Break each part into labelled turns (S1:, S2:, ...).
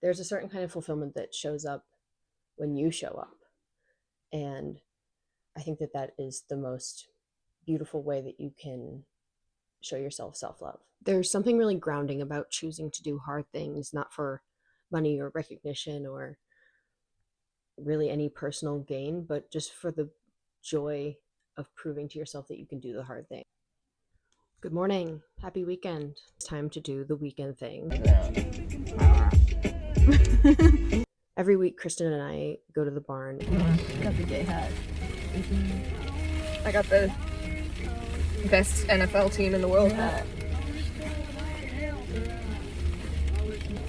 S1: there's a certain kind of fulfillment that shows up when you show up. And I think that that is the most beautiful way that you can show yourself self-love. There's something really grounding about choosing to do hard things, not for money or recognition or really any personal gain, but just for the joy of proving to yourself that you can do the hard thing. Good morning. Happy weekend. It's time to do the weekend thing. Every week, Kristen and I go to the barn.
S2: Got the gay hat. I got the best NFL team in the world hat.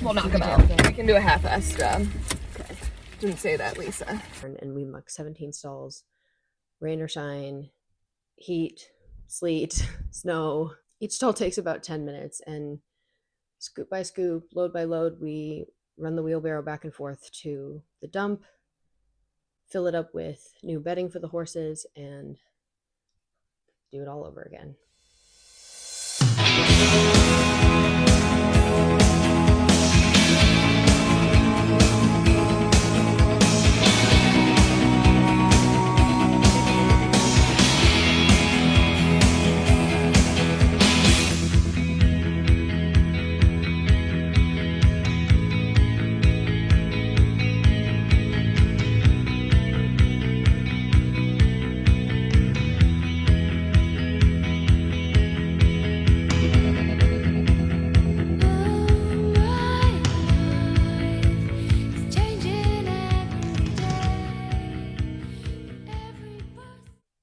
S2: We'll knock them out. We can do a half-assed job. Okay. Didn't say that, Lisa.
S1: And we muck 17 stalls, rain or shine, heat, sleet, snow. Each stall takes about 10 minutes, and scoop by scoop, load by load, we run the wheelbarrow back and forth to the dump, fill it up with new bedding for the horses, and do it all over again.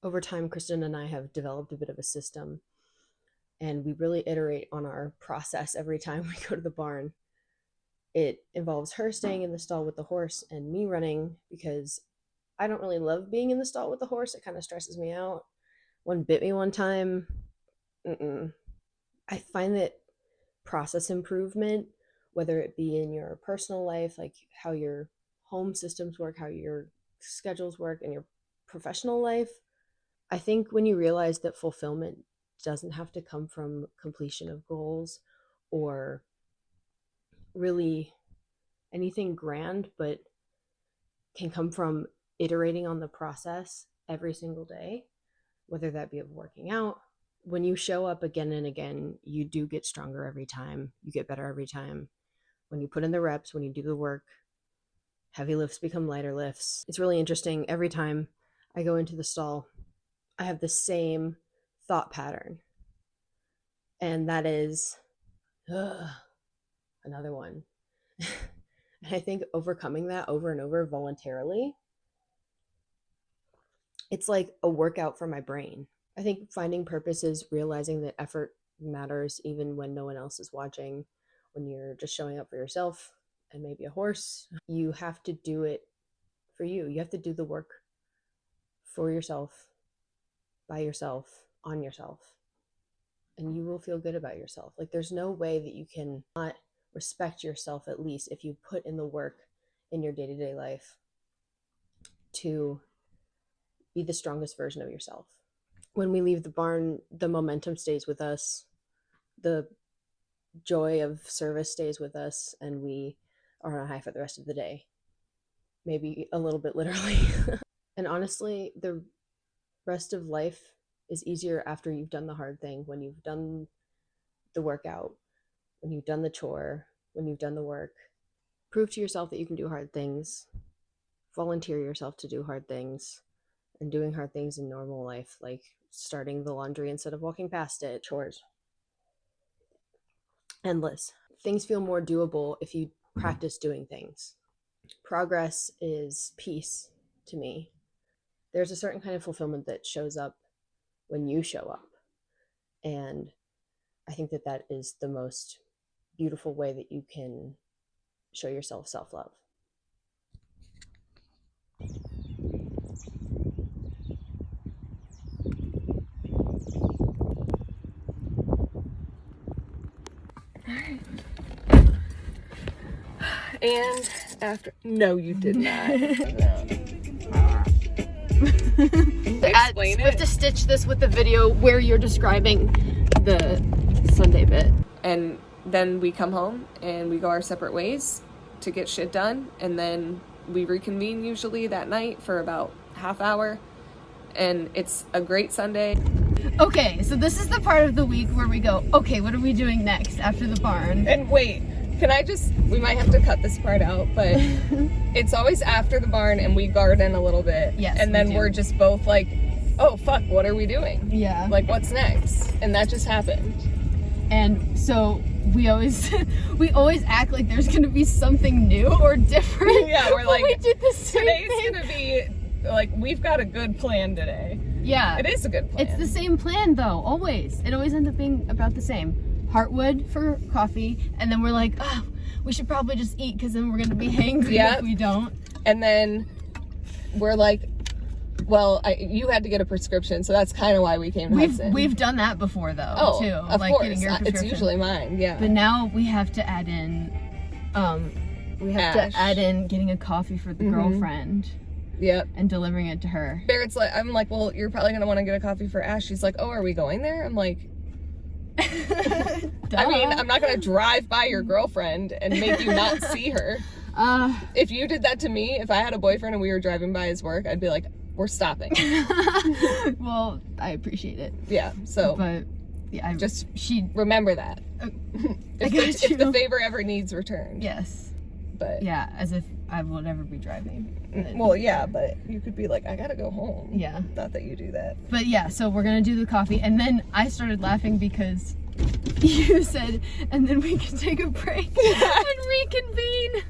S1: Over time, Kristen and I have developed a bit of a system, and we really iterate on our process every time we go to the barn. It involves her staying in the stall with the horse and me running, because I don't really love being in the stall with the horse. It kind of stresses me out. One bit me one time. I find that process improvement, whether it be in your personal life, like how your home systems work, how your schedules work, and your professional life, I think when you realize that fulfillment doesn't have to come from completion of goals or really anything grand, but can come from iterating on the process every single day, whether that be of working out. When you show up again and again, you do get stronger every time. You get better every time. When you put in the reps, when you do the work, heavy lifts become lighter lifts. It's really interesting. Every time I go into the stall, I have the same thought pattern, and that is another one. And I think overcoming that over and over voluntarily, it's like a workout for my brain. I think finding purpose is realizing that effort matters even when no one else is watching. When you're just showing up for yourself and maybe a horse, you have to do it for you. You have to do the work for yourself, by yourself, on yourself, and you will feel good about yourself. Like, there's no way that you can not respect yourself, at least if you put in the work in your day-to-day life to be the strongest version of yourself. When we leave the barn, the momentum stays with us, the joy of service stays with us, and we are on a high for the rest of the day, maybe a little bit literally. And honestly, the rest of life is easier after you've done the hard thing, when you've done the workout, when you've done the chore, when you've done the work. Prove to yourself that you can do hard things. Volunteer yourself to do hard things, and doing hard things in normal life, like starting the laundry instead of walking past it. Chores. Endless. Things feel more doable if you practice doing things. Progress is peace to me. There's a certain kind of fulfillment that shows up when you show up. And I think that that is the most beautiful way that you can show yourself self-love.
S2: And after... No, you did not.
S1: We have to stitch this with the video where you're describing the Sunday bit.
S2: And then we come home and we go our separate ways to get shit done, and then we reconvene usually that night for about half hour, and it's a great Sunday.
S3: Okay, so this is the part of the week where we go, okay, what are we doing next after the barn?
S2: And wait, we might have to cut this part out, but it's always after the barn and we garden a little bit.
S3: Yes,
S2: and then
S3: we do.
S2: we're just both like, oh fuck, what are we doing?
S3: Yeah.
S2: Like, what's next? And that just happened.
S3: And so we always act like there's gonna be something new or different.
S2: Yeah, we're like,
S3: we did the same
S2: today's
S3: thing.
S2: gonna be like, we've got a good plan today.
S3: Yeah.
S2: It is a good plan.
S3: It's the same plan though, always. It always ends up being about the same. Heartwood for coffee, and then we're like, oh, we should probably just eat because then we're gonna be hangry if we don't.
S2: And then we're like, well, you had to get a prescription, so that's kind of why we came to Hudson.
S3: We've done that before though, too.
S2: Of
S3: like
S2: course.
S3: Getting your prescription.
S2: It's usually mine, yeah.
S3: But now we have to add in, getting a coffee for the girlfriend.
S2: Yep.
S3: And delivering it to her.
S2: Barrett's like, I'm like, well, you're probably gonna want to get a coffee for Ash. She's like, oh, are we going there? I'm like, I mean, I'm not gonna drive by your girlfriend and make you not see her. If you did that to me, if I had a boyfriend and we were driving by his work, I'd be like, we're stopping.
S3: Well, I appreciate it.
S2: Yeah, so.
S3: But, yeah, she
S2: remember that. If the favor ever needs returned.
S3: Yes.
S2: But.
S3: Yeah, as if I will never be driving.
S2: Well, yeah, but you could be like, I gotta go home.
S3: Yeah.
S2: Not that you do that.
S3: But yeah, so we're gonna do the coffee, and then I started laughing because you said, and then we can take a break and reconvene.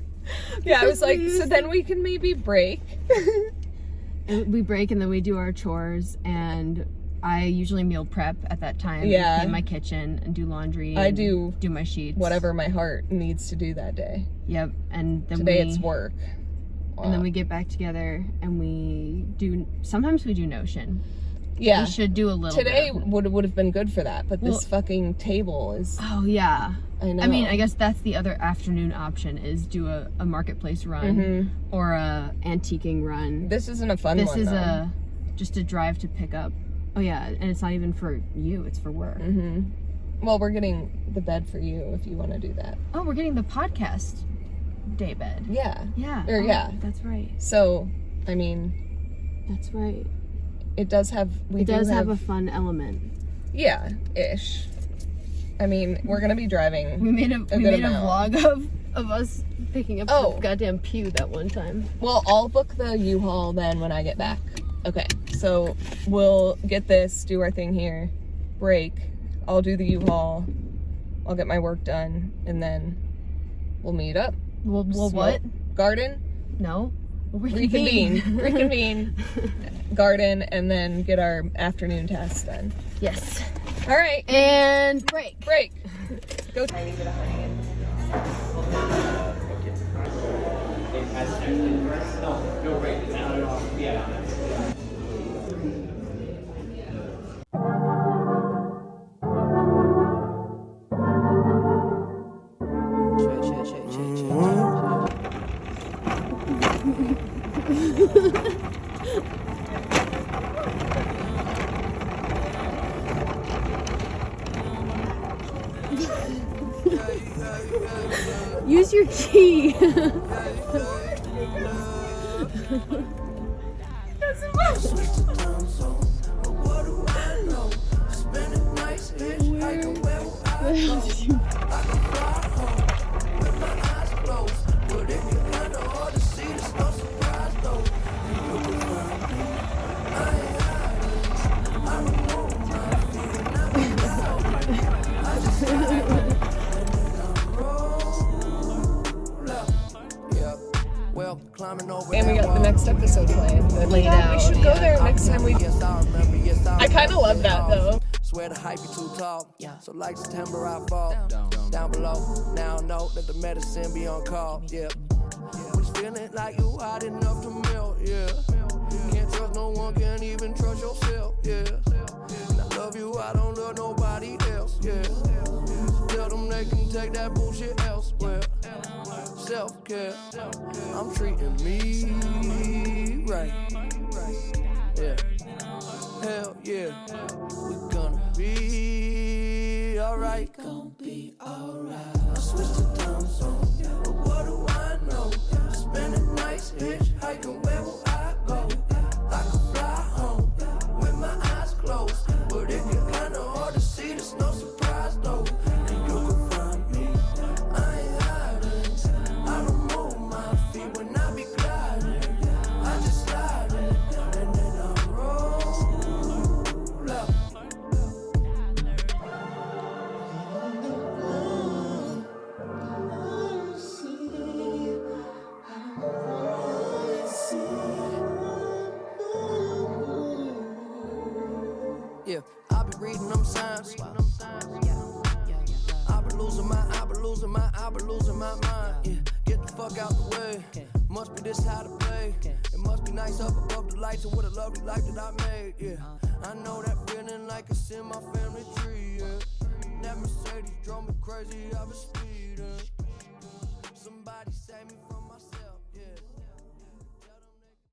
S2: Yeah, I was like, so then we can maybe break.
S3: And we break, and then we do our chores, and I usually meal prep at that time.
S2: Yeah.
S3: Clean my kitchen and do laundry.
S2: I
S3: and
S2: do
S3: my sheets.
S2: Whatever my heart needs to do that day.
S3: Yep. And then
S2: today it's work.
S3: And then we get back together and sometimes we do Notion.
S2: Yeah.
S3: We should do a little
S2: today
S3: bit.
S2: would have been good for that, but this fucking table is.
S3: Oh yeah.
S2: I know.
S3: I mean, I guess that's the other afternoon option is do a marketplace run or a antiquing run.
S2: This isn't a fun one.
S3: This is just a drive to pick up. Oh yeah, and it's not even for you, it's for work.
S2: Well, we're getting the bed for you if you want to do that.
S3: Oh, we're getting the podcast day bed.
S2: Yeah.
S3: Yeah.
S2: Yeah.
S3: That's right.
S2: So, I mean.
S3: That's right.
S2: It does have.
S3: It does have a fun element.
S2: Yeah, ish. I mean, we're gonna be driving.
S3: We made a vlog of us picking up the goddamn pew that one time.
S2: Well, I'll book the U-Haul then when I get back. Okay, so we'll get this, do our thing here, break. I'll do the U-Haul. I'll get my work done, and then we'll meet up.
S3: We'll what?
S2: Garden?
S3: No.
S2: Reconvene. Garden, and then get our afternoon tasks done.
S3: Yes.
S2: All right.
S3: And break.
S2: Go.
S3: Use your key.
S2: And we got the next episode planned.
S3: Laid out.
S2: We should go there next time we. I kind of love that though.
S4: Swear the hype is too tall. Yeah. So like September I fall. Down below. Now I know that the medicine be on call. Yeah. Was feeling like you hot enough to melt. Yeah. Can't trust no one, can't even trust yourself. Yeah. And I love you, I don't love nobody else. Yeah. Tell them they can take that bullshit elsewhere. Self-care. I'm treating me right. Yeah. Hell yeah. We gonna be alright. Gonna be alright. I switched the time zone. But what do I know? fuck out the way. Must be this how to play. It must be nice up above the lights, and what a lovely life that I made, yeah. I know that feeling like it's in my family tree, yeah. That Mercedes drove me crazy, I was speeding. Somebody save me from